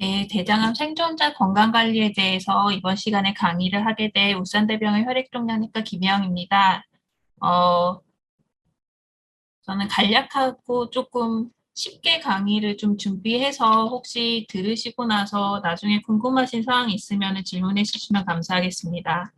네, 대장암 생존자 건강관리에 대해서 이번 시간에 강의를 하게 될 울산대병원 혈액종양내과 김혜영입니다. 어, 저는 간략하고 조금 쉽게 강의를 좀 준비해서 혹시 들으시고 나서 나중에 궁금하신 사항이 있으면 질문해 주시면 감사하겠습니다.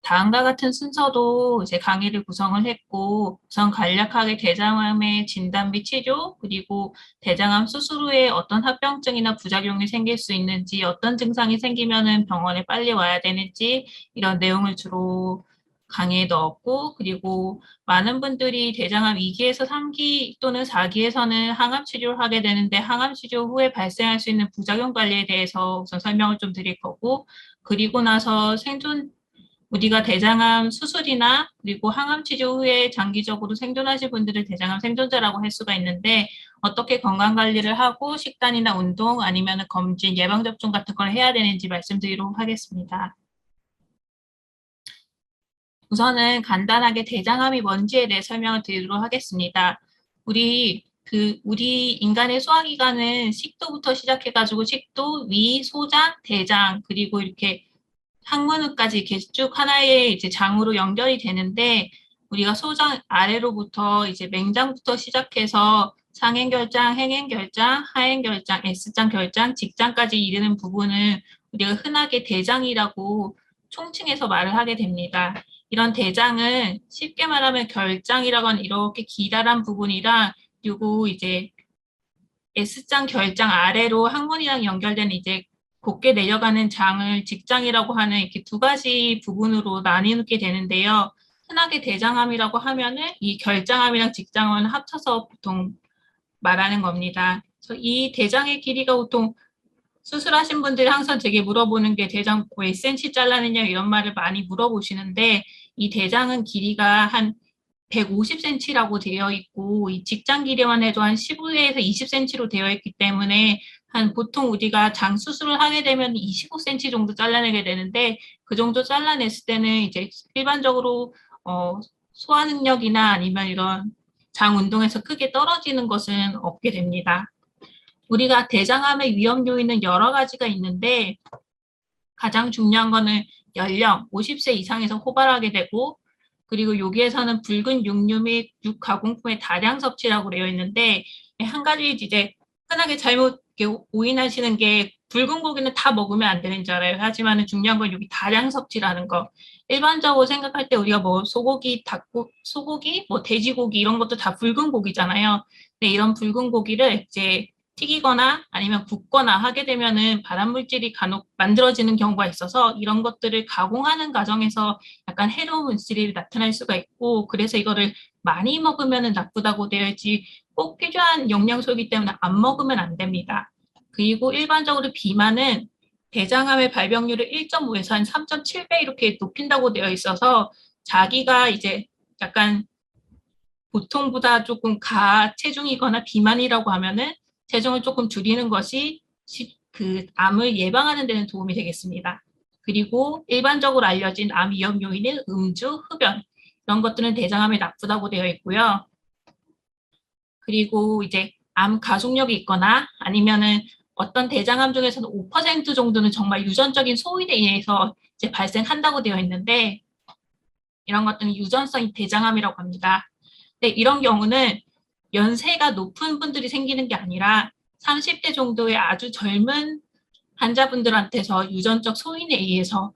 다음과 같은 순서도 이제 강의를 구성을 했고, 우선 간략하게 대장암의 진단 및 치료, 그리고 대장암 수술 후에 어떤 합병증이나 부작용이 생길 수 있는지, 어떤 증상이 생기면은 병원에 빨리 와야 되는지, 이런 내용을 주로 강의에 넣었고, 그리고 많은 분들이 대장암 2기에서 3기 또는 4기에서는 항암 치료를 하게 되는데, 항암 치료 후에 발생할 수 있는 부작용 관리에 대해서 우선 설명을 좀 드릴 거고, 그리고 나서 우리가 대장암 수술이나 그리고 항암 치료 후에 장기적으로 생존하실 분들을 대장암 생존자라고 할 수가 있는데 어떻게 건강 관리를 하고 식단이나 운동 아니면 검진, 예방접종 같은 걸 해야 되는지 말씀드리도록 하겠습니다. 우선은 간단하게 대장암이 뭔지에 대해 설명을 드리도록 하겠습니다. 우리 인간의 소화기관은 식도부터 시작해가지고 식도, 위, 소장, 대장, 그리고 이렇게 항문까지 이렇게 쭉 하나의 이제 장으로 연결이 되는데 우리가 소장 아래로부터 이제 맹장부터 시작해서 상행결장, 행행결장, 하행결장, S장 결장, 직장까지 이르는 부분을 우리가 흔하게 대장이라고 총칭해서 말을 하게 됩니다. 이런 대장은 쉽게 말하면 결장이라고 하는 이렇게 기다란 부분이랑 그리고 이제 S장 결장 아래로 항문이랑 연결된 이제 곧게 내려가는 장을 직장이라고 하는 이렇게 두 가지 부분으로 나뉘게 되는데요. 흔하게 대장암이라고 하면은 이 결장암이랑 직장암을 합쳐서 보통 말하는 겁니다. 그래서 이 대장의 길이가 보통 수술하신 분들이 항상 되게 물어보는 게 대장 몇 cm 잘라내냐 이런 말을 많이 물어보시는데 이 대장은 길이가 한 150cm라고 되어 있고 이 직장 길이만 해도 한 15에서 20cm로 되어 있기 때문에 한 보통 우리가 장 수술을 하게 되면 25cm 정도 잘라내게 되는데 그 정도 잘라냈을 때는 이제 일반적으로 소화 능력이나 아니면 이런 장 운동에서 크게 떨어지는 것은 없게 됩니다. 우리가 대장암의 위험 요인은 여러 가지가 있는데 가장 중요한 거는 연령 50세 이상에서 호발하게 되고 그리고 여기에서는 붉은 육류 및 육가공품의 다량 섭취라고 되어 있는데 한 가지 이제 흔하게 잘못 오인하시는 게 붉은 고기는 다 먹으면 안 되는 줄 알아요. 하지만 중요한 건 여기 다량 섭취라는 거. 일반적으로 생각할 때 우리가 뭐 소고기, 소고기, 뭐 돼지고기 이런 것도 다 붉은 고기잖아요. 근데 이런 붉은 고기를 이제 튀기거나 아니면 굽거나 하게 되면은 발암물질이 간혹 만들어지는 경우가 있어서 이런 것들을 가공하는 과정에서 약간 해로운 물질이 나타날 수가 있고 그래서 이거를 많이 먹으면 나쁘다고 되어 있지 꼭 필요한 영양소이기 때문에 안 먹으면 안 됩니다. 그리고 일반적으로 비만은 대장암의 발병률을 1.5에서 한 3.7배 이렇게 높인다고 되어 있어서 자기가 이제 약간 보통보다 조금 가체중이거나 비만이라고 하면은 체중을 조금 줄이는 것이 그 암을 예방하는 데는 도움이 되겠습니다. 그리고 일반적으로 알려진 암 위험 요인은 음주, 흡연 이런 것들은 대장암에 나쁘다고 되어 있고요. 그리고 이제 암 가족력이 있거나 아니면은 어떤 대장암 중에서는 5% 정도는 정말 유전적인 소인에 의해서 이제 발생한다고 되어 있는데 이런 것들은 유전성 대장암이라고 합니다. 근데 이런 경우는 연세가 높은 분들이 생기는 게 아니라 30대 정도의 아주 젊은 환자분들한테서 유전적 소인에 의해서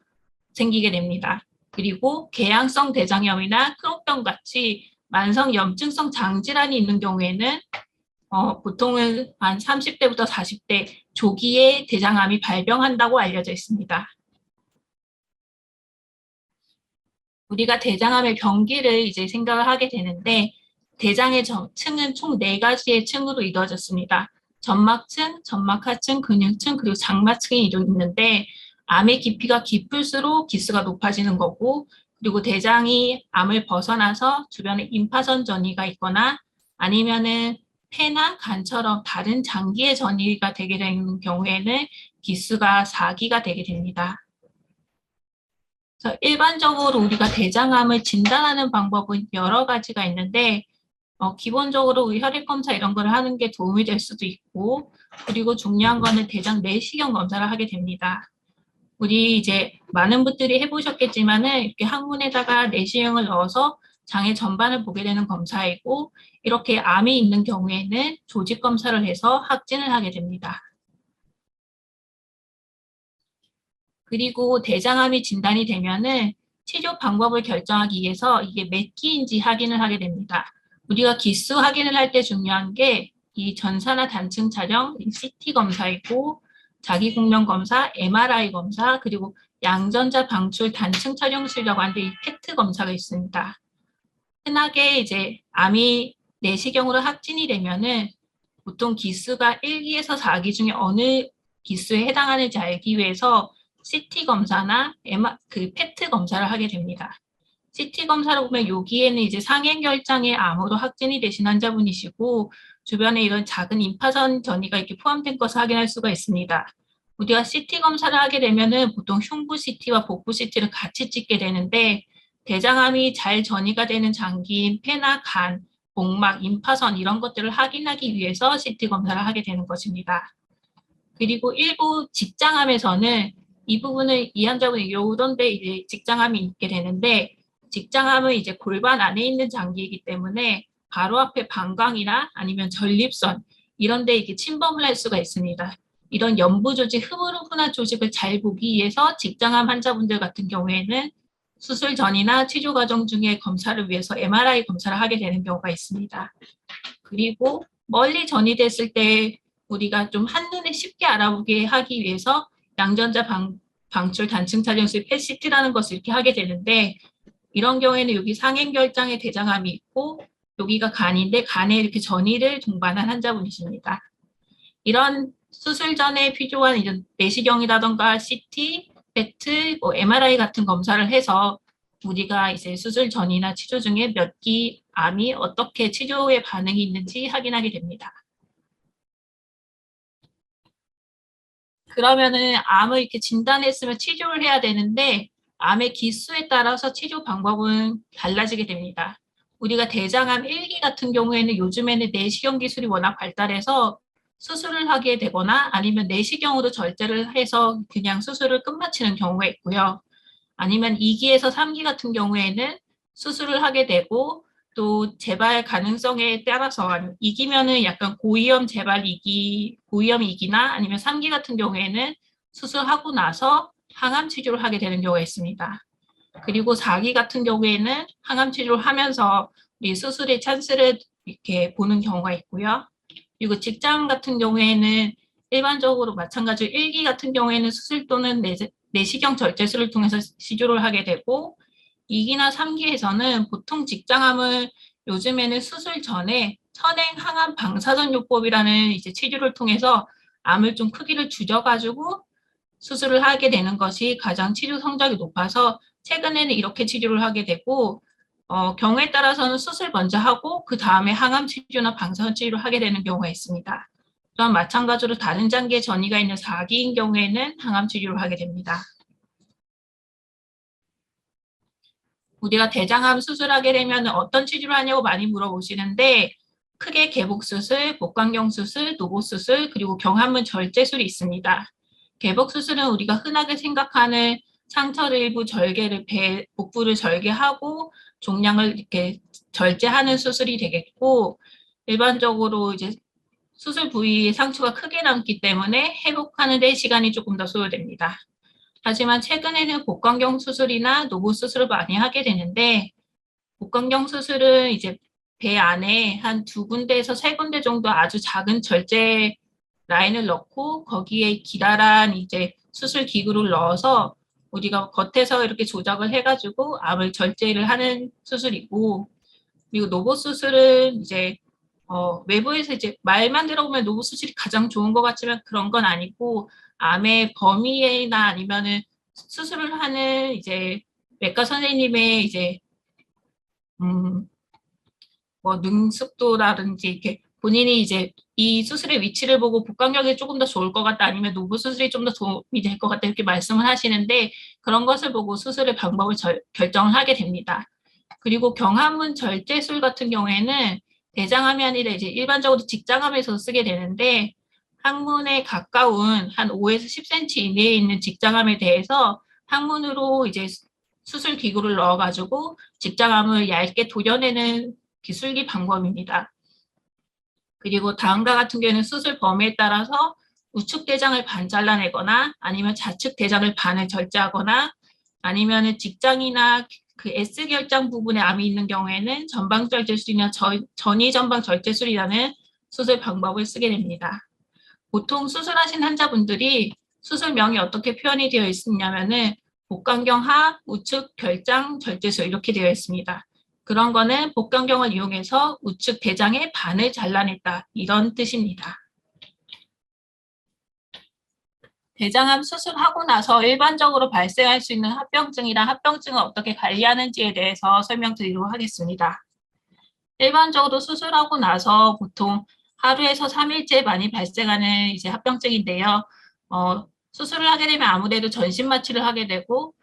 생기게 됩니다. 그리고 궤양성 대장염이나 크론병 같이 만성 염증성 장질환이 있는 경우에는 보통은 한 30대부터 40대 조기에 대장암이 발병한다고 알려져 있습니다. 우리가 대장암의 병기를 이제 생각을 하게 되는데 대장의 층은 총 4가지의 층으로 이루어졌습니다. 점막층, 점막하층, 근육층, 그리고 장막층이 있는데 암의 깊이가 깊을수록 기수가 높아지는 거고 그리고 대장이 암을 벗어나서 주변에 임파선 전이가 있거나 아니면은 폐나 간처럼 다른 장기의 전이가 되게 되는 경우에는 기수가 4기가 되게 됩니다. 그래서 일반적으로 우리가 대장암을 진단하는 방법은 여러 가지가 있는데 기본적으로 우리 혈액 검사 이런 걸 하는 게 도움이 될 수도 있고, 그리고 중요한 거는 대장 내시경 검사를 하게 됩니다. 우리 이제 많은 분들이 해보셨겠지만은 이렇게 항문에다가 내시경을 넣어서 장의 전반을 보게 되는 검사이고, 이렇게 암이 있는 경우에는 조직 검사를 해서 확진을 하게 됩니다. 그리고 대장암이 진단이 되면은 치료 방법을 결정하기 위해서 이게 몇 기인지 확인을 하게 됩니다. 우리가 기수 확인을 할 때 중요한 게 이 전사나 단층 촬영, CT 검사이고 자기 국면 검사, MRI 검사, 그리고 양전자 방출 단층 촬영술이라고 하는데 이 PET 검사가 있습니다. 흔하게 이제 암이 내시경으로 확진이 되면은 보통 기수가 1기에서 4기 중에 어느 기수에 해당하는지 알기 위해서 CT 검사나 PET 검사를 하게 됩니다. CT 검사를 보면 여기에는 이제 상행결장의 암으로 확진이 되신 환자분이시고 주변에 이런 작은 임파선 전이가 이렇게 포함된 것을 확인할 수가 있습니다. 우리가 CT 검사를 하게 되면은 보통 흉부 CT와 복부 CT를 같이 찍게 되는데 대장암이 잘 전이가 되는 장기인 폐나 간, 복막, 임파선 이런 것들을 확인하기 위해서 CT 검사를 하게 되는 것입니다. 그리고 일부 직장암에서는 이 부분을 이 환자분이 요런데 이제 직장암이 있게 되는데 직장암은 이제 골반 안에 있는 장기이기 때문에 바로 앞에 방광이나 아니면 전립선 이런 데 이렇게 침범을 할 수가 있습니다. 이런 연부 조직, 흐물흐물한 조직을 잘 보기 위해서 직장암 환자분들 같은 경우에는 수술 전이나 치료 과정 중에 검사를 위해서 MRI 검사를 하게 되는 경우가 있습니다. 그리고 멀리 전이됐을 때 우리가 좀 한눈에 쉽게 알아보게 하기 위해서 양전자 방출 단층 촬영술 PET-CT라는 것을 이렇게 하게 되는데 이런 경우에는 여기 상행결장에 대장암이 있고 여기가 간인데 간에 이렇게 전이를 동반한 환자분이십니다. 이런 수술 전에 필요한 이런 내시경이라던가 CT, PET, MRI 같은 검사를 해서 우리가 이제 수술 전이나 치료 중에 몇 기 암이 어떻게 치료에 반응이 있는지 확인하게 됩니다. 그러면은 암을 이렇게 진단했으면 치료를 해야 되는데 암의 기수에 따라서 치료 방법은 달라지게 됩니다. 우리가 대장암 1기 같은 경우에는 요즘에는 내시경 기술이 워낙 발달해서 수술을 하게 되거나 아니면 내시경으로 절제를 해서 그냥 수술을 끝마치는 경우가 있고요. 아니면 2기에서 3기 같은 경우에는 수술을 하게 되고 또 재발 가능성에 따라서 2기면은 약간 고위험 재발 2기, 고위험 2기나 아니면 3기 같은 경우에는 수술하고 나서 항암 치료를 하게 되는 경우가 있습니다. 그리고 4기 같은 경우에는 항암 치료를 하면서 이 수술의 찬스를 이렇게 보는 경우가 있고요. 그리고 직장 같은 경우에는 일반적으로 마찬가지로 1기 같은 경우에는 수술 또는 내시경 절제술을 통해서 치료를 하게 되고 2기나 3기에서는 보통 직장암을 요즘에는 수술 전에 선행 항암 방사선요법이라는 이제 치료를 통해서 암을 좀 크기를 줄여가지고 수술을 하게 되는 것이 가장 치료 성적이 높아서 최근에는 이렇게 치료를 하게 되고 경우에 따라서는 수술 먼저 하고 그 다음에 항암 치료나 방사선 치료를 하게 되는 경우가 있습니다. 또한 마찬가지로 다른 장기에 전이가 있는 4기인 경우에는 항암 치료를 하게 됩니다. 우리가 대장암 수술하게 되면 어떤 치료를 하냐고 많이 물어보시는데 크게 개복수술, 복강경수술, 노보수술, 그리고 경합문 절제술이 있습니다. 개복수술은 우리가 흔하게 생각하는 상처를 일부 절개를 복부를 절개하고 종양을 이렇게 절제하는 수술이 되겠고 일반적으로 이제 수술 부위에 상처가 크게 남기 때문에 회복하는 데 시간이 조금 더 소요됩니다. 하지만 최근에는 복강경 수술이나 노보 수술을 많이 하게 되는데 복강경 수술은 이제 배 안에 한 2군데에서 3군데 정도 아주 작은 절제 라인을 넣고 거기에 기다란 이제 수술 기구를 넣어서 우리가 겉에서 이렇게 조작을 해가지고 암을 절제를 하는 수술이고 그리고 노보 수술은 이제 외부에서 이제 말만 들어보면 노보 수술이 가장 좋은 것 같지만 그런 건 아니고 암의 범위나 아니면은 수술을 하는 이제 외과 선생님의 이제 능숙도라든지 이렇게 본인이 이제 이 수술의 위치를 보고 복강경이 조금 더 좋을 것 같다 아니면 노부 수술이 좀 더 도움이 될 것 같다 이렇게 말씀을 하시는데 그런 것을 보고 수술의 방법을 결정을 하게 됩니다. 그리고 경합문 절제술 같은 경우에는 대장암이 아니라 이제 일반적으로 직장암에서 쓰게 되는데 항문에 가까운 한 5에서 10cm 이내에 있는 직장암에 대해서 항문으로 이제 수술 기구를 넣어가지고 직장암을 얇게 도려내는 기술기 방법입니다. 그리고 다음과 같은 경우에는 수술 범위에 따라서 우측 대장을 반 잘라내거나 아니면 좌측 대장을 반을 절제하거나 아니면 직장이나 그 S결장 부분에 암이 있는 경우에는 전방절제술이나 전이전방절제술이라는 수술 방법을 쓰게 됩니다. 보통 수술하신 환자분들이 수술명이 어떻게 표현이 되어 있느냐면은 복강경하 우측 결장 절제술 이렇게 되어 있습니다. 그런 거는 복강경을 이용해서 우측 대장의 반을 잘라냈다 이런 뜻입니다. 대장암 수술하고 나서 일반적으로 발생할 수 있는 합병증이랑 합병증을 어떻게 관리하는지에 대해서 설명드리도록 하겠습니다. 일반적으로 수술하고 나서 보통 하루에서 3일째 많이 발생하는 이제 합병증인데요. 수술을 하게 되면 아무래도 전신 마취를 하게 되고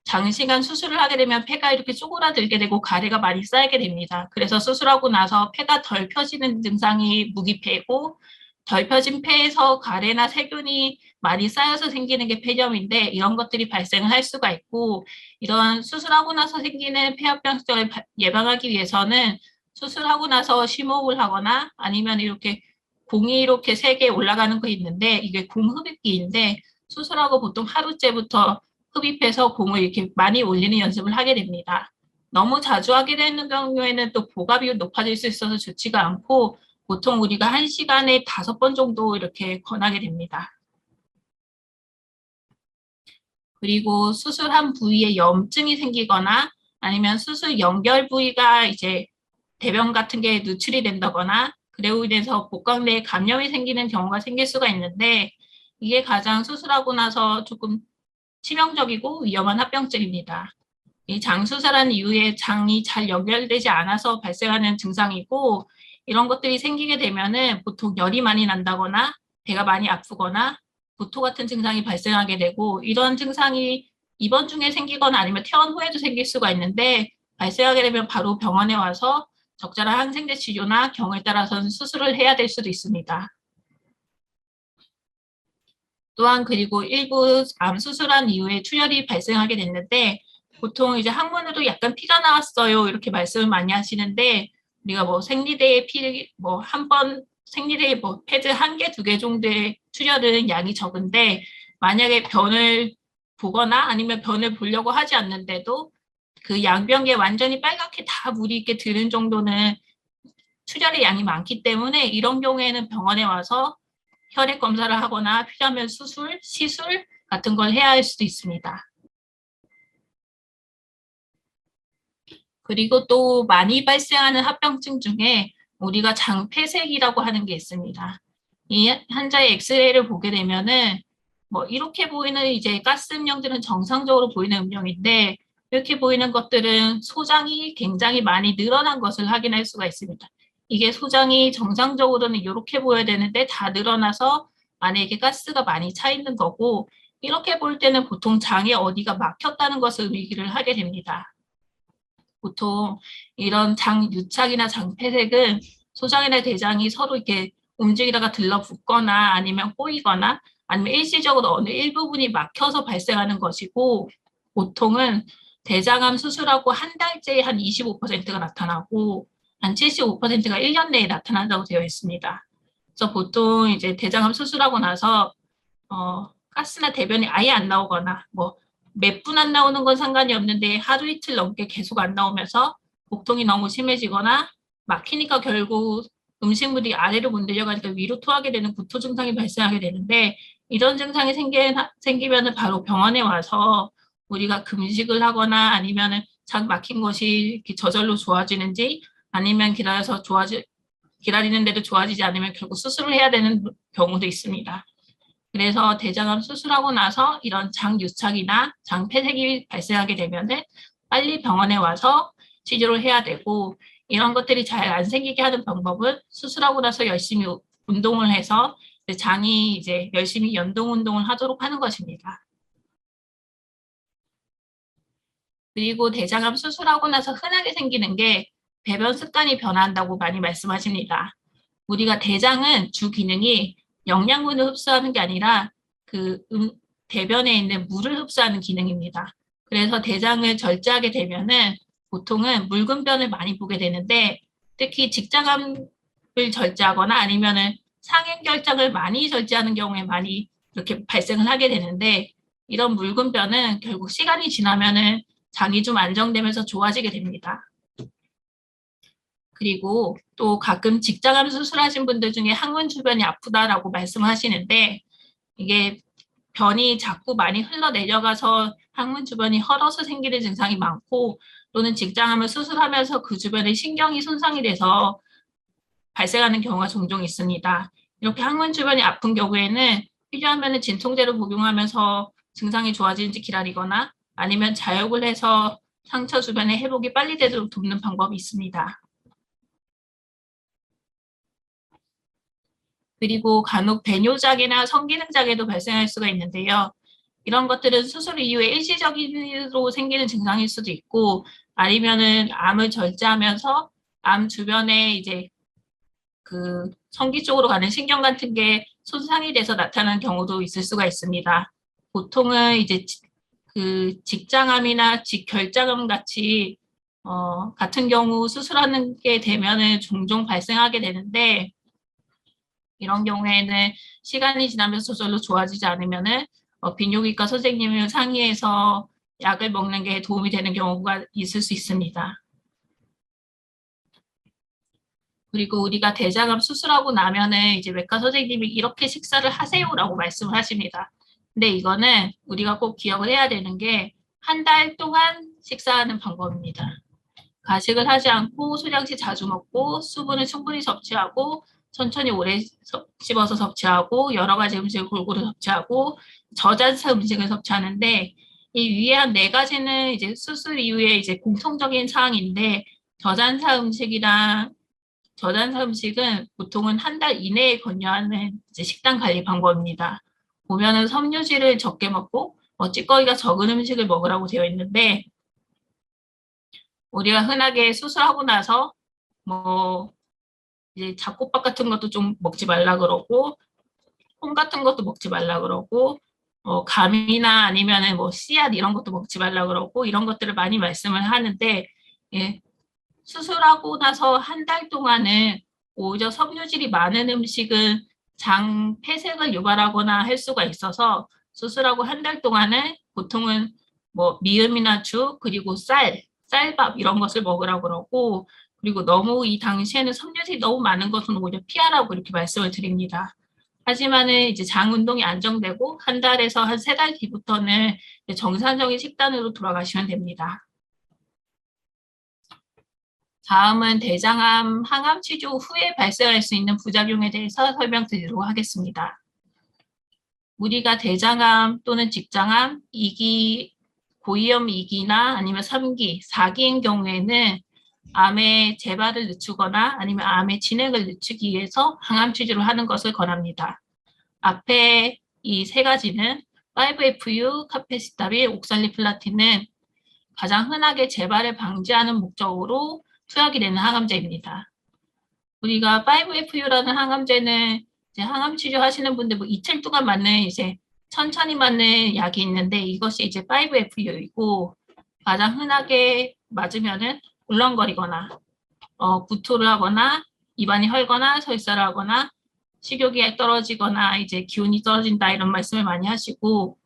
장시간 수술을 하게 되면 폐가 이렇게 쪼그라들게 되고 가래가 많이 쌓이게 됩니다. 그래서 수술하고 나서 폐가 덜 펴지는 증상이 무기폐고 덜 펴진 폐에서 가래나 세균이 많이 쌓여서 생기는 게 폐렴인데 이런 것들이 발생을 할 수가 있고 이런 수술하고 나서 생기는 폐합병증을 예방하기 위해서는 수술하고 나서 심호흡을 하거나 아니면 이렇게 공이 이렇게 3개 올라가는 거 있는데 이게 공흡입기인데 수술하고 보통 하루째부터 흡입해서 공을 이렇게 많이 올리는 연습을 하게 됩니다. 너무 자주 하게 되는 경우에는 또 보갑이 높아질 수 있어서 좋지가 않고 보통 우리가 1시간에 5번 정도 이렇게 권하게 됩니다. 그리고 수술한 부위에 염증이 생기거나 아니면 수술 연결 부위가 이제 대변 같은 게 누출이 된다거나 그로 인해서 복강 내에 감염이 생기는 경우가 생길 수가 있는데 이게 가장 수술하고 나서 조금 치명적이고 위험한 합병증입니다. 이 장수술한 이후에 장이 잘 연결되지 않아서 발생하는 증상이고 이런 것들이 생기게 되면은 보통 열이 많이 난다거나 배가 많이 아프거나 구토 같은 증상이 발생하게 되고 이런 증상이 입원 중에 생기거나 아니면 퇴원 후에도 생길 수가 있는데 발생하게 되면 바로 병원에 와서 적절한 항생제 치료나 경우에 따라서는 수술을 해야 될 수도 있습니다. 또한 그리고 일부 암 수술한 이후에 출혈이 발생하게 됐는데 보통 이제 항문으로 약간 피가 나왔어요 이렇게 말씀을 많이 하시는데 우리가 뭐 생리대에 피 뭐 한 번 생리대에 뭐 패드 1개, 2개 정도의 출혈은 양이 적은데 만약에 변을 보거나 아니면 변을 보려고 하지 않는데도 그 양변기에 완전히 빨갛게 다 물이 있게 드는 정도는 출혈의 양이 많기 때문에 이런 경우에는 병원에 와서 혈액 검사를 하거나 필요하면 수술, 시술 같은 걸 해야 할 수도 있습니다. 그리고 또 많이 발생하는 합병증 중에 우리가 장폐색이라고 하는 게 있습니다. 이 환자의 엑스레이를 보게 되면은 뭐 이렇게 보이는 이제 가스 음영들은 정상적으로 보이는 음영인데 이렇게 보이는 것들은 소장이 굉장히 많이 늘어난 것을 확인할 수가 있습니다. 이게 소장이 정상적으로는 이렇게 보여야 되는데 다 늘어나서 안에 이게 가스가 많이 차 있는 거고 이렇게 볼 때는 보통 장에 어디가 막혔다는 것을 의미를 하게 됩니다. 보통 이런 장 유착이나 장 폐색은 소장이나 대장이 서로 이렇게 움직이다가 들러붙거나 아니면 꼬이거나 아니면 일시적으로 어느 일부분이 막혀서 발생하는 것이고 보통은 대장암 수술하고 한 달째에 한 25%가 나타나고 한 75%가 1년 내에 나타난다고 되어 있습니다. 그래서 보통 이제 대장암 수술하고 나서 가스나 대변이 아예 안 나오거나 뭐 몇 분 안 나오는 건 상관이 없는데 하루 이틀 넘게 계속 안 나오면서 복통이 너무 심해지거나 막히니까 결국 음식물이 아래로 못 내려가니까 위로 토하게 되는 구토 증상이 발생하게 되는데 이런 증상이 생기면 바로 병원에 와서 우리가 금식을 하거나 아니면 장 막힌 것이 이렇게 저절로 좋아지는지 아니면 기다리는데도 좋아지지 않으면 결국 수술을 해야 되는 경우도 있습니다. 그래서 대장암 수술하고 나서 이런 장 유착이나 장 폐색이 발생하게 되면은 빨리 병원에 와서 치료를 해야 되고 이런 것들이 잘 안 생기게 하는 방법은 수술하고 나서 열심히 운동을 해서 장이 이제 열심히 연동 운동을 하도록 하는 것입니다. 그리고 대장암 수술하고 나서 흔하게 생기는 게 배변 습관이 변화한다고 많이 말씀하십니다. 우리가 대장은 주 기능이 영양분을 흡수하는 게 아니라 그 대변에 있는 물을 흡수하는 기능입니다. 그래서 대장을 절제하게 되면은 보통은 묽은 변을 많이 보게 되는데 특히 직장암을 절제하거나 아니면은 상행결장을 많이 절제하는 경우에 많이 이렇게 발생을 하게 되는데 이런 묽은 변은 결국 시간이 지나면은 장이 좀 안정되면서 좋아지게 됩니다. 그리고 또 가끔 직장암 수술하신 분들 중에 항문 주변이 아프다라고 말씀하시는데 이게 변이 자꾸 많이 흘러내려가서 항문 주변이 헐어서 생기는 증상이 많고 또는 직장암을 수술하면서 그 주변에 신경이 손상이 돼서 발생하는 경우가 종종 있습니다. 이렇게 항문 주변이 아픈 경우에는 필요하면 진통제를 복용하면서 증상이 좋아지는지 기다리거나 아니면 자욕을 해서 상처 주변의 회복이 빨리 되도록 돕는 방법이 있습니다. 그리고 간혹 배뇨작이나 성기능작에도 발생할 수가 있는데요. 이런 것들은 수술 이후에 일시적으로 생기는 증상일 수도 있고 아니면은 암을 절제하면서 암 주변에 이제 그 성기 쪽으로 가는 신경 같은 게 손상이 돼서 나타나는 경우도 있을 수가 있습니다. 보통은 이제 그 직장암이나 직결장암 같이 같은 경우 수술하는 게 되면은 종종 발생하게 되는데 이런 경우에는 시간이 지나면서 저절로 좋아지지 않으면은 비뇨기과 선생님을 상의해서 약을 먹는 게 도움이 되는 경우가 있을 수 있습니다. 그리고 우리가 대장암 수술하고 나면은 이제 외과 선생님이 이렇게 식사를 하세요라고 말씀을 하십니다. 근데 이거는 우리가 꼭 기억을 해야 되는 게 한 달 동안 식사하는 방법입니다. 가식을 하지 않고 소량씩 자주 먹고 수분을 충분히 섭취하고 천천히 오래 씹어서 섭취하고 여러 가지 음식을 골고루 섭취하고 저잔사 음식을 섭취하는데 이 위에 한 네 가지는 이제 수술 이후에 이제 공통적인 사항인데 저잔사 음식이랑 저단사 음식은 보통은 한 달 이내에 권유하는 이제 식단 관리 방법입니다. 보면은 섬유질을 적게 먹고 찌꺼기가 적은 음식을 먹으라고 되어 있는데 우리가 흔하게 수술하고 나서 뭐 이제 잡곡밥 같은 것도 좀 먹지 말라 그러고 콩 같은 것도 먹지 말라 그러고 감이나 아니면은 뭐 씨앗 이런 것도 먹지 말라 그러고 이런 것들을 많이 말씀을 하는데 예, 수술하고 나서 한 달 동안은 오히려 섬유질이 많은 음식은 장 폐색을 유발하거나 할 수가 있어서 수술하고 한 달 동안은 보통은 뭐 미음이나 죽 그리고 쌀밥 이런 것을 먹으라고 그러고 그리고 너무 이 당시에는 섬유질이 너무 많은 것은 오히려 피하라고 이렇게 말씀을 드립니다. 하지만은 이제 장 운동이 안정되고 한 달에서 한 세 달 뒤부터는 정상적인 식단으로 돌아가시면 됩니다. 다음은 대장암 항암 치료 후에 발생할 수 있는 부작용에 대해서 설명드리도록 하겠습니다. 우리가 대장암 또는 직장암 2기, 고위험 2기나 아니면 3기, 4기인 경우에는 암의 재발을 늦추거나 아니면 암의 진행을 늦추기 위해서 항암 치료를 하는 것을 권합니다. 앞에 이 세 가지는 5FU, 카페시타빌, 옥살리플라틴은 가장 흔하게 재발을 방지하는 목적으로 투약이 되는 항암제입니다. 우리가 5FU라는 항암제는 이제 항암 치료하시는 분들 뭐 이틀 동안 맞는 이제 천천히 맞는 약이 있는데 이것이 이제 5FU이고 가장 흔하게 맞으면은 울렁거리거나 구토를 하거나 입안이 헐거나 설사를 하거나 식욕이 떨어지거나 이제 기운이 떨어진다 이런 말씀을 많이 하시고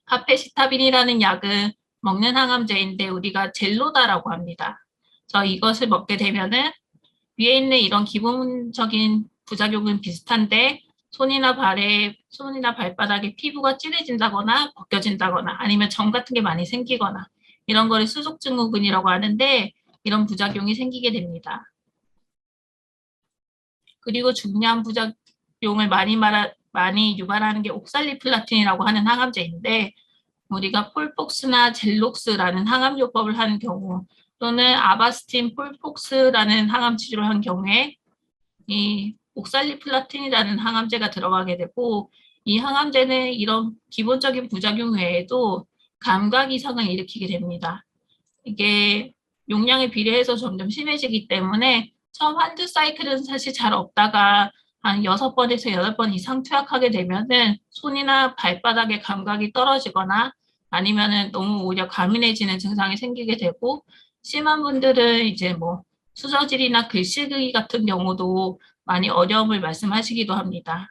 카페시타빈이라는 약은 먹는 항암제인데 우리가 젤로다라고 합니다. 그래서 이것을 먹게 되면은 위에 있는 이런 기본적인 부작용은 비슷한데 손이나 발바닥에 피부가 찌해진다거나 벗겨진다거나 아니면 점 같은 게 많이 생기거나 이런 거를 수족증후군이라고 하는데 이런 부작용이 생기게 됩니다. 그리고 중요한 부작용을 많이 유발하는 게 옥살리플라틴이라고 하는 항암제인데 우리가 폴폭스나 젤록스라는 항암요법을 하는 경우 또는 아바스틴 폴폭스라는 항암 치료를 한 경우에 이 옥살리플라틴이라는 항암제가 들어가게 되고 이 항암제는 이런 기본적인 부작용 외에도 감각 이상을 일으키게 됩니다. 이게 용량에 비례해서 점점 심해지기 때문에 처음 한두 사이클은 사실 잘 없다가 한 6번에서 8번 이상 투약하게 되면은 손이나 발바닥의 감각이 떨어지거나 아니면은 너무 오히려 과민해지는 증상이 생기게 되고 심한 분들은 이제 뭐 수저질이나 글씨쓰기 같은 경우도 많이 어려움을 말씀하시기도 합니다.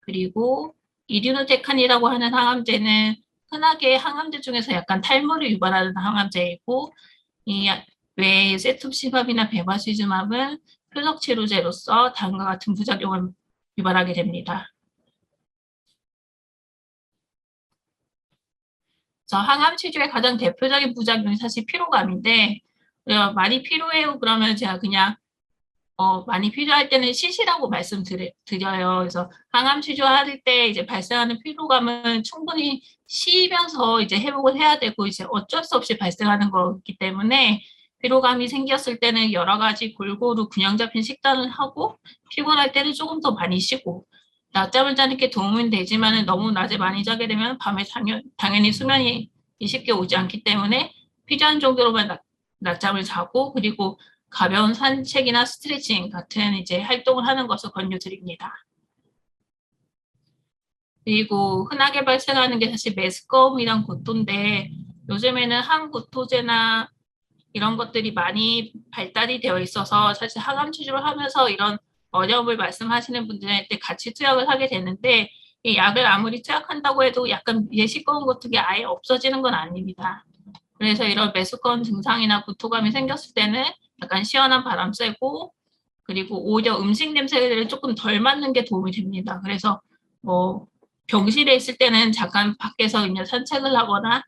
그리고 이류노테칸이라고 하는 항암제는 흔하게 항암제 중에서 약간 탈모를 유발하는 항암제이고 이 외에 세툼시밥이나 베바시즈밥은 표적 치료제로서 다음과 같은 부작용을 유발하게 됩니다. 항암 치료의 가장 대표적인 부작용이 사실 피로감인데 많이 피로해요 그러면 제가 그냥 많이 필요할 때는 쉬시라고 말씀드려요. 그래서 항암 치료할 때 이제 발생하는 피로감은 충분히 쉬면서 이제 회복을 해야 되고 이제 어쩔 수 없이 발생하는 거기 때문에 피로감이 생겼을 때는 여러 가지 골고루 균형 잡힌 식단을 하고 피곤할 때는 조금 더 많이 쉬고 낮잠을 자는 게 도움은 되지만은 너무 낮에 많이 자게 되면 밤에 당연히 수면이 쉽게 오지 않기 때문에 필요한 정도로만 낮잠을 자고 그리고 가벼운 산책이나 스트레칭 같은 이제 활동을 하는 것을 권유드립니다. 그리고 흔하게 발생하는 게 사실 메스꺼움이랑 구토인데 요즘에는 항구토제나 이런 것들이 많이 발달이 되어 있어서 사실 항암 치료를 하면서 이런 어려움을 말씀하시는 분들한테 같이 투약을 하게 되는데 이 약을 아무리 투약한다고 해도 약간 예시꺼운 같은 게 아예 없어지는 건 아닙니다. 그래서 이런 메스꺼운 증상이나 구토감이 생겼을 때는 약간 시원한 바람 쐬고 그리고 오히려 음식 냄새를 조금 덜 맡는 게 도움이 됩니다. 그래서 뭐 병실에 있을 때는 잠깐 밖에서 그냥 산책을 하거나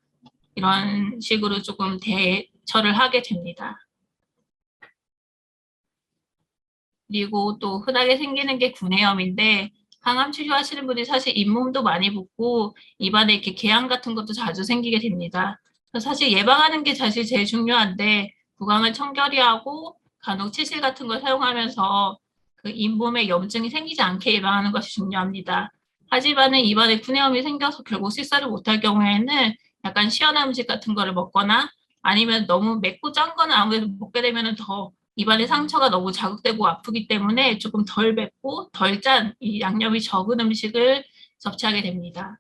이런 식으로 조금 대처를 하게 됩니다. 그리고 또 흔하게 생기는 게 구내염인데 항암 치료하시는 분이 사실 잇몸도 많이 붓고 입안에 이렇게 궤양 같은 것도 자주 생기게 됩니다. 사실 예방하는 게 사실 제일 중요한데 구강을 청결히 하고 간혹 치실 같은 걸 사용하면서 그 잇몸에 염증이 생기지 않게 예방하는 것이 중요합니다. 하지만은 입안에 구내염이 생겨서 결국 식사를 못할 경우에는 약간 시원한 음식 같은 거를 먹거나 아니면 너무 맵고 짠 거는 아무래도 먹게 되면 더 입안의 상처가 너무 자극되고 아프기 때문에 조금 덜 맵고 덜 짠 이 양념이 적은 음식을 섭취하게 됩니다.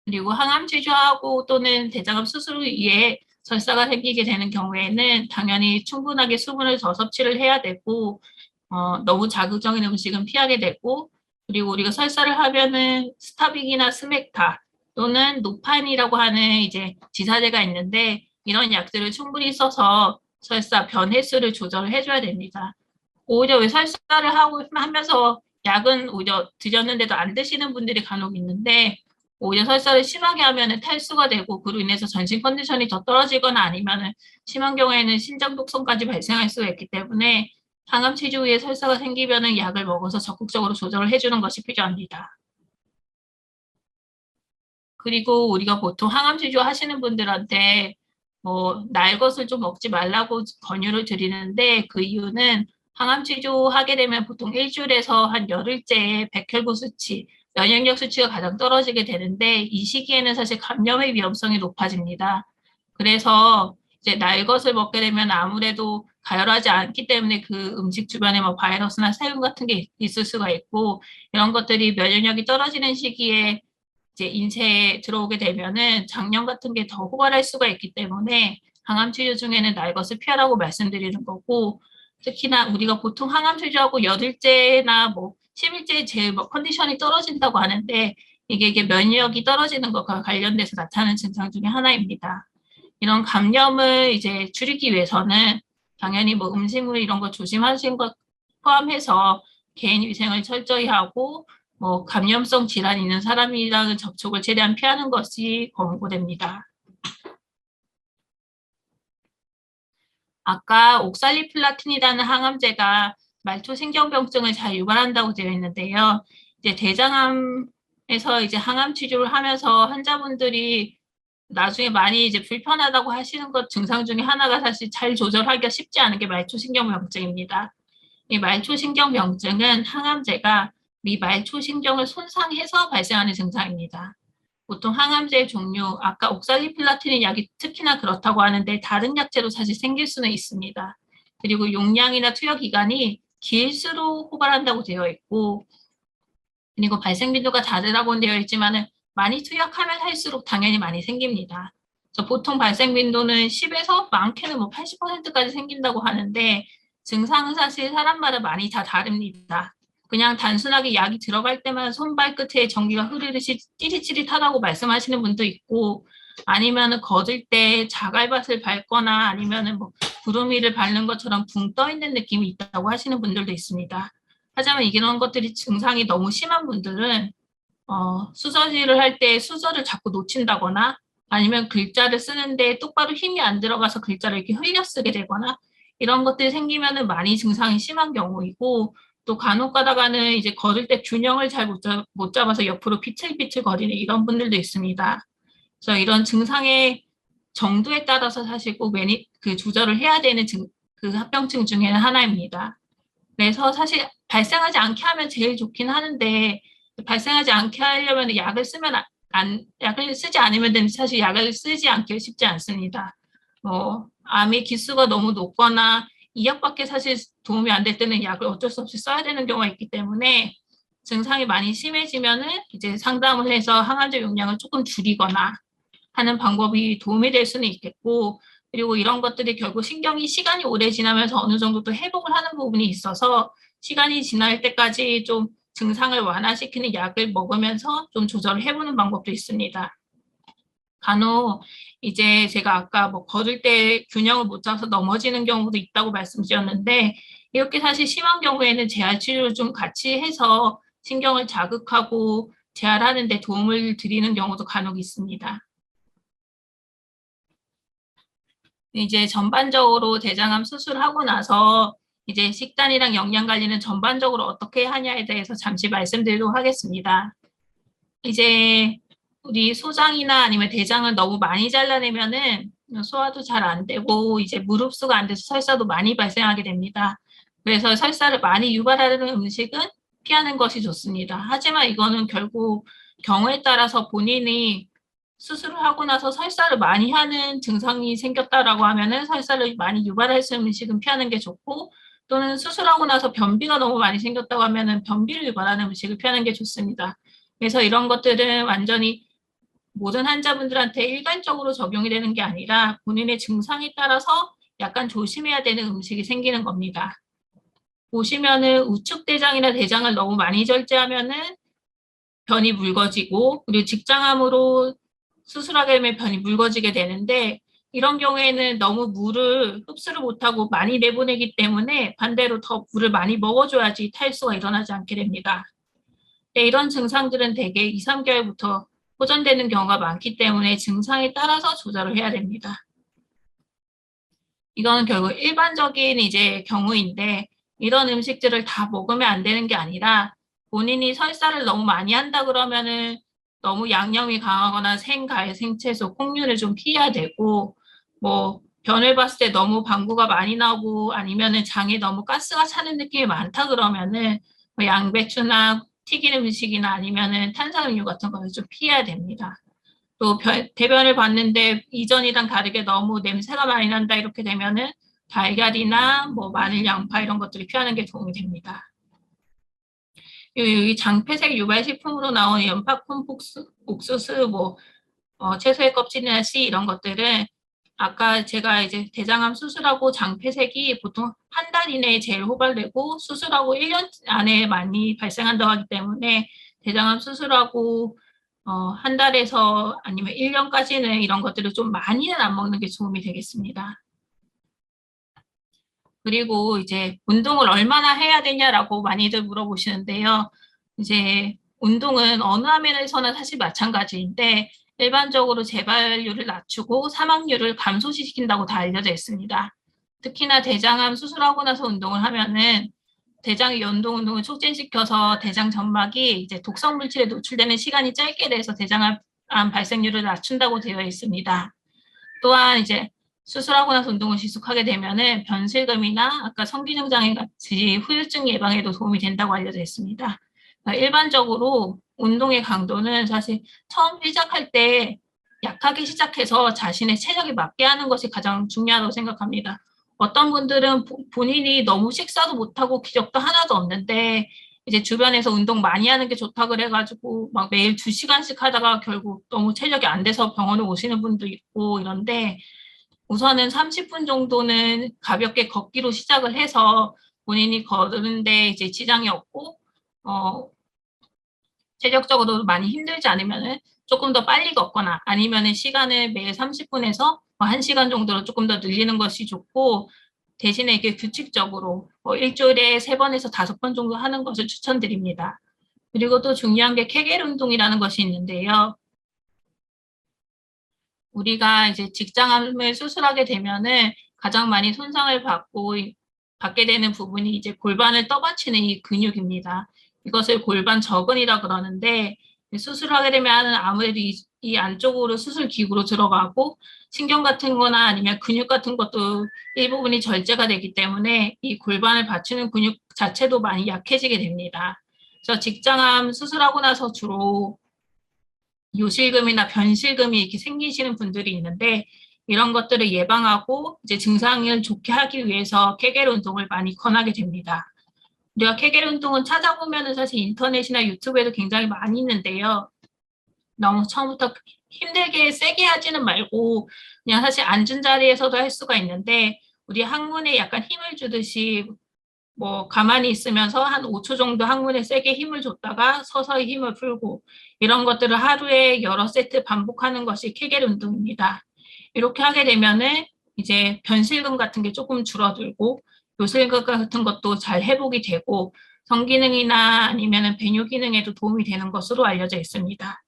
그리고 항암 치료하고 또는 대장암 수술 위에 설사가 생기게 되는 경우에는 당연히 충분하게 수분을 더 섭취를 해야 되고 너무 자극적인 음식은 피하게 되고 그리고 우리가 설사를 하면은 스타빅이나 스맥타 또는 노판이라고 하는 이제 지사제가 있는데 이런 약들을 충분히 써서 설사 변 횟수를 조절을 해줘야 됩니다. 오히려 왜 설사를 하면서 약은 오히려 드셨는데도 안 드시는 분들이 간혹 있는데 오히려 설사를 심하게 하면 탈수가 되고 그로 인해서 전신 컨디션이 더 떨어지거나 아니면 심한 경우에는 신장 독성까지 발생할 수가 있기 때문에 항암 치료 후에 설사가 생기면 약을 먹어서 적극적으로 조절을 해주는 것이 필요합니다. 그리고 우리가 보통 항암 치료 하시는 분들한테 날 것을 좀 먹지 말라고 권유를 드리는데 그 이유는 항암 치료하게 되면 보통 일주일에서 한 열흘째에 백혈구 수치, 면역력 수치가 가장 떨어지게 되는데 이 시기에는 사실 감염의 위험성이 높아집니다. 그래서 이제 날 것을 먹게 되면 아무래도 가열하지 않기 때문에 그 음식 주변에 뭐 바이러스나 세균 같은 게 있을 수가 있고 이런 것들이 면역력이 떨어지는 시기에 이제 인체에 들어오게 되면은 장염 같은 게 더 호발할 수가 있기 때문에 항암 치료 중에는 날 것을 피하라고 말씀드리는 거고 특히나 우리가 보통 항암 치료하고 열흘째나 뭐 10일째에 제일 뭐 컨디션이 떨어진다고 하는데 이게 면역력이 떨어지는 것과 관련돼서 나타나는 증상 중에 하나입니다. 이런 감염을 이제 줄이기 위해서는 당연히 뭐 음식물 이런 거 조심하신 것 포함해서 개인 위생을 철저히 하고 뭐 감염성 질환이 있는 사람이랑 접촉을 최대한 피하는 것이 권고됩니다. 아까 옥살리플라틴이라는 항암제가 말초신경병증을 잘 유발한다고 되어 있는데요. 이제 대장암에서 이제 항암 치료를 하면서 환자분들이 나중에 많이 이제 불편하다고 하시는 것 증상 중에 하나가 사실 잘 조절하기가 쉽지 않은 게 말초신경병증입니다. 이 말초신경병증은 항암제가 이 말초신경을 손상해서 발생하는 증상입니다. 보통 항암제 종류, 아까 옥살리플라틴의 약이 특히나 그렇다고 하는데 다른 약제도 사실 생길 수는 있습니다. 그리고 용량이나 투여 기간이 길수록 호발한다고 되어 있고, 그리고 발생 빈도가 다르다고 되어 있지만은 많이 투약하면 할수록 당연히 많이 생깁니다. 그래서 보통 발생 빈도는 10에서 많게는 뭐 80%까지 생긴다고 하는데 증상은 사실 사람마다 많이 다 다릅니다. 그냥 단순하게 약이 들어갈 때만 손발끝에 전기가 흐르듯이 찌릿찌릿하다고 말씀하시는 분도 있고 아니면은 걷을 때 자갈밭을 밟거나 아니면은 뭐 구름 위를 밟는 것처럼 붕 떠 있는 느낌이 있다고 하시는 분들도 있습니다. 하지만 이런 것들이 증상이 너무 심한 분들은 수서질을 할 때 수저를 자꾸 놓친다거나 아니면 글자를 쓰는데 똑바로 힘이 안 들어가서 글자를 이렇게 흘려 쓰게 되거나 이런 것들이 생기면은 많이 증상이 심한 경우이고 또 간혹 가다가는 이제 걸을 때 균형을 잘 못 잡아서 옆으로 비틀비틀 거리는 이런 분들도 있습니다. 그래서 이런 증상의 정도에 따라서 사실 꼭 그 조절을 해야 되는 그 합병증 중에는 하나입니다. 그래서 사실 발생하지 않게 하면 제일 좋긴 하는데 발생하지 않게 하려면 약을 쓰면 약을 쓰지 않으면 사실 약을 쓰지 않기 쉽지 않습니다. 암의 기수가 너무 높거나 이 약밖에 사실 도움이 안 될 때는 약을 어쩔 수 없이 써야 되는 경우가 있기 때문에 증상이 많이 심해지면은 이제 상담을 해서 항암제 용량을 조금 줄이거나 하는 방법이 도움이 될 수는 있겠고, 그리고 이런 것들이 결국 시간이 오래 지나면서 어느 정도 또 회복을 하는 부분이 있어서 시간이 지날 때까지 좀 증상을 완화시키는 약을 먹으면서 좀 조절을 해보는 방법도 있습니다. 간혹 이제 제가 아까 뭐 걸을 때 균형을 못 잡아서 넘어지는 경우도 있다고 말씀드렸는데 이렇게 사실 심한 경우에는 재활 치료를 좀 같이 해서 신경을 자극하고 재활하는 데 도움을 드리는 경우도 간혹 있습니다. 이제 전반적으로 대장암 수술하고 나서 이제 식단이랑 영양 관리는 전반적으로 어떻게 하냐에 대해서 잠시 말씀드리도록 하겠습니다. 이제 우리 소장이나 아니면 대장을 너무 많이 잘라내면은 소화도 잘 안 되고 이제 물 흡수가 안 돼서 설사도 많이 발생하게 됩니다. 그래서 설사를 많이 유발하는 음식은 피하는 것이 좋습니다. 하지만 이거는 결국 경우에 따라서 본인이 수술을 하고 나서 설사를 많이 하는 증상이 생겼다라고 하면은 설사를 많이 유발할 수 있는 음식은 피하는 게 좋고 또는 수술하고 나서 변비가 너무 많이 생겼다고 하면은 변비를 유발하는 음식을 피하는 게 좋습니다. 그래서 이런 것들은 완전히 모든 환자분들한테 일괄적으로 적용이 되는 게 아니라 본인의 증상에 따라서 약간 조심해야 되는 음식이 생기는 겁니다. 보시면은 우측대장이나 대장을 너무 많이 절제하면은 변이 묽어지고 그리고 직장암으로 수술하게 되면 변이 묽어지게 되는데 이런 경우에는 너무 물을 흡수를 못하고 많이 내보내기 때문에 반대로 더 물을 많이 먹어줘야지 탈수가 일어나지 않게 됩니다. 네, 이런 증상들은 대개 2, 3개월부터 호전되는 경우가 많기 때문에 증상에 따라서 조절을 해야 됩니다. 이거는 결국 일반적인 이제 경우인데 이런 음식들을 다 먹으면 안 되는 게 아니라 본인이 설사를 너무 많이 한다 그러면은 너무 양념이 강하거나 생과일, 생채소, 콩류를 좀 피해야 되고 뭐 변을 봤을 때 너무 방구가 많이 나고 아니면은 장에 너무 가스가 차는 느낌이 많다 그러면은 뭐 양배추나 튀긴 음식이나 아니면은 탄산음료 같은 거를 좀 피해야 됩니다. 또 대변을 봤는데 이전이랑 다르게 너무 냄새가 많이 난다 이렇게 되면은 달걀이나 뭐 마늘, 양파 이런 것들을 피하는 게 도움이 됩니다. 여기 장폐색 유발식품으로 나온 연파콩 옥수수, 뭐 채소의 껍질이나 씨 이런 것들은 아까 제가 이제 대장암 수술하고 장폐색이 보통 한 달 이내에 제일 호발되고 수술하고 1년 안에 많이 발생한다고 하기 때문에 대장암 수술하고 한 달에서 아니면 1년까지는 이런 것들을 좀 많이는 안 먹는 게 도움이 되겠습니다. 그리고 이제 운동을 얼마나 해야 되냐라고 많이들 물어보시는데요. 이제 운동은 어느 화면에서나 사실 마찬가지인데 일반적으로 재발률을 낮추고 사망률을 감소시킨다고 다 알려져 있습니다. 특히나 대장암 수술하고 나서 운동을 하면은 대장의 운동을 촉진시켜서 대장 점막이 이제 독성 물질에 노출되는 시간이 짧게 돼서 대장암 발생률을 낮춘다고 되어 있습니다. 또한 이제 수술하고 나서 운동을 지속하게 되면은 변실금이나 아까 성기능 장애 같이 후유증 예방에도 도움이 된다고 알려져 있습니다. 일반적으로 운동의 강도는 사실 처음 시작할 때 약하게 시작해서 자신의 체력에 맞게 하는 것이 가장 중요하다고 생각합니다. 어떤 분들은 본인이 너무 식사도 못하고 기력도 하나도 없는데 이제 주변에서 운동 많이 하는 게 좋다 그래가지고 막 매일 2시간씩 하다가 결국 너무 체력이 안 돼서 병원에 오시는 분도 있고 이런데 우선은 30분 정도는 가볍게 걷기로 시작을 해서 본인이 걸으는데 이제 지장이 없고 어, 체력적으로 많이 힘들지 않으면은 조금 더 빨리 걷거나 아니면은 시간을 매일 30분에서 1시간 정도로 조금 더 늘리는 것이 좋고 대신에 이게 규칙적으로 일주일에 3번에서 5번 정도 하는 것을 추천드립니다. 그리고 또 중요한 게 케겔 운동이라는 것이 있는데요. 우리가 이제 직장암을 수술하게 되면은 가장 많이 손상을 받게 되는 부분이 이제 골반을 떠받치는 이 근육입니다. 이것을 골반 저근이라 그러는데 수술하게 되면 아무래도 이 안쪽으로 수술 기구로 들어가고 신경 같은 거나 아니면 근육 같은 것도 일부분이 절제가 되기 때문에 이 골반을 받치는 근육 자체도 많이 약해지게 됩니다. 그래서 직장암 수술하고 나서 주로 요실금이나 변실금이 이렇게 생기시는 분들이 있는데 이런 것들을 예방하고 이제 증상을 좋게 하기 위해서 케겔 운동을 많이 권하게 됩니다. 우리가 케겔 운동은 찾아보면은 사실 인터넷이나 유튜브에도 굉장히 많이 있는데요. 너무 처음부터 힘들게 세게 하지는 말고 그냥 사실 앉은 자리에서도 할 수가 있는데 우리 항문에 약간 힘을 주듯이 뭐 가만히 있으면서 한 5초 정도 항문에 세게 힘을 줬다가 서서히 힘을 풀고 이런 것들을 하루에 여러 세트 반복하는 것이 케겔 운동입니다. 이렇게 하게 되면은 이제 변실금 같은 게 조금 줄어들고 요실금 같은 것도 잘 회복이 되고 성기능이나 아니면은 배뇨 기능에도 도움이 되는 것으로 알려져 있습니다.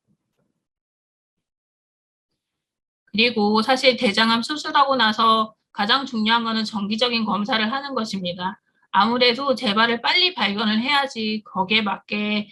그리고 사실 대장암 수술하고 나서 가장 중요한 거는 정기적인 검사를 하는 것입니다. 아무래도 재발을 빨리 발견을 해야지 거기에 맞게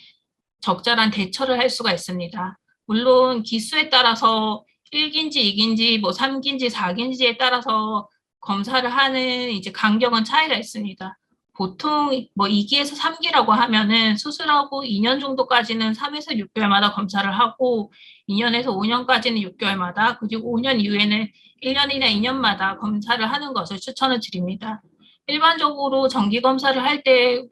적절한 대처를 할 수가 있습니다. 물론 기수에 따라서 1기인지 2기인지 뭐 3기인지 4기인지에 따라서 검사를 하는 이제 간격은 차이가 있습니다. 보통 뭐 2기에서 3기라고 하면은 수술하고 2년 정도까지는 3에서 6개월마다 검사를 하고 2년에서 5년까지는 6개월마다 그리고 5년 이후에는 1년이나 2년마다 검사를 하는 것을 추천을 드립니다. 일반적으로 정기 검사를 할 때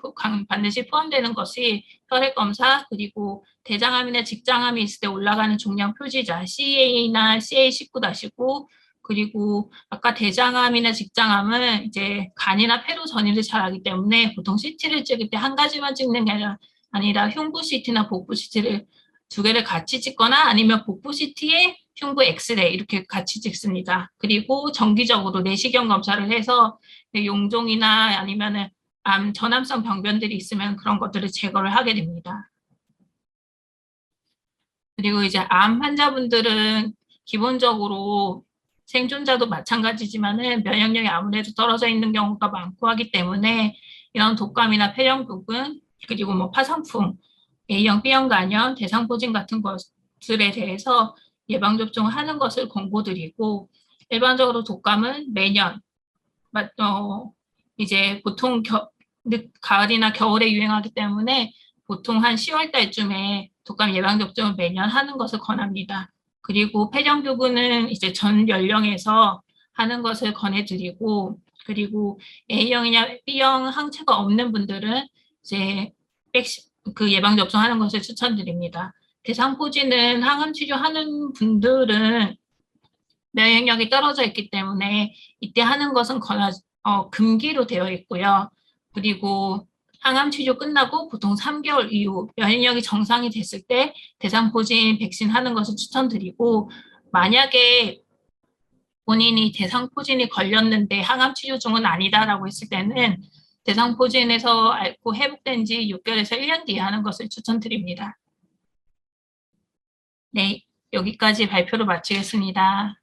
반드시 포함되는 것이 혈액 검사 그리고 대장암이나 직장암이 있을 때 올라가는 종양 표시자 CA나 CA19-9 그리고 아까 대장암이나 직장암은 이제 간이나 폐로 전이를 잘 하기 때문에 보통 CT를 찍을 때 한 가지만 찍는 게 아니라 흉부 CT나 복부 CT를 2개를 같이 찍거나 아니면 복부 CT에 흉부 엑스레이 이렇게 같이 찍습니다. 그리고 정기적으로 내시경 검사를 해서 용종이나 아니면은 전암성 병변들이 있으면 그런 것들을 제거를 하게 됩니다. 그리고 이제 암 환자분들은 기본적으로 생존자도 마찬가지지만은 면역력이 아무래도 떨어져 있는 경우가 많고 하기 때문에 이런 독감이나 폐렴 부분 그리고 뭐 파상풍, A형, B형 간염, 대상포진 같은 것들에 대해서 예방접종을 하는 것을 권고드리고 일반적으로 독감은 매년 이제 보통 가을이나 겨울에 유행하기 때문에 보통 한 10월 달쯤에 독감 예방접종을 매년 하는 것을 권합니다. 그리고 폐렴교구는 이제 전 연령에서 하는 것을 권해드리고 그리고 A형이나 B형 항체가 없는 분들은 이제 그 예방접종하는 것을 추천드립니다. 대상포진은 항암 치료하는 분들은 면역력이 떨어져 있기 때문에 이때 하는 것은 금기로 되어 있고요. 그리고 항암 치료 끝나고 보통 3개월 이후 면역력이 정상이 됐을 때 대상포진 백신 하는 것을 추천드리고 만약에 본인이 대상포진이 걸렸는데 항암 치료 중은 아니다라고 했을 때는 대상포진에서 앓고 회복된 지 6개월에서 1년 뒤에 하는 것을 추천드립니다. 네, 여기까지 발표를 마치겠습니다.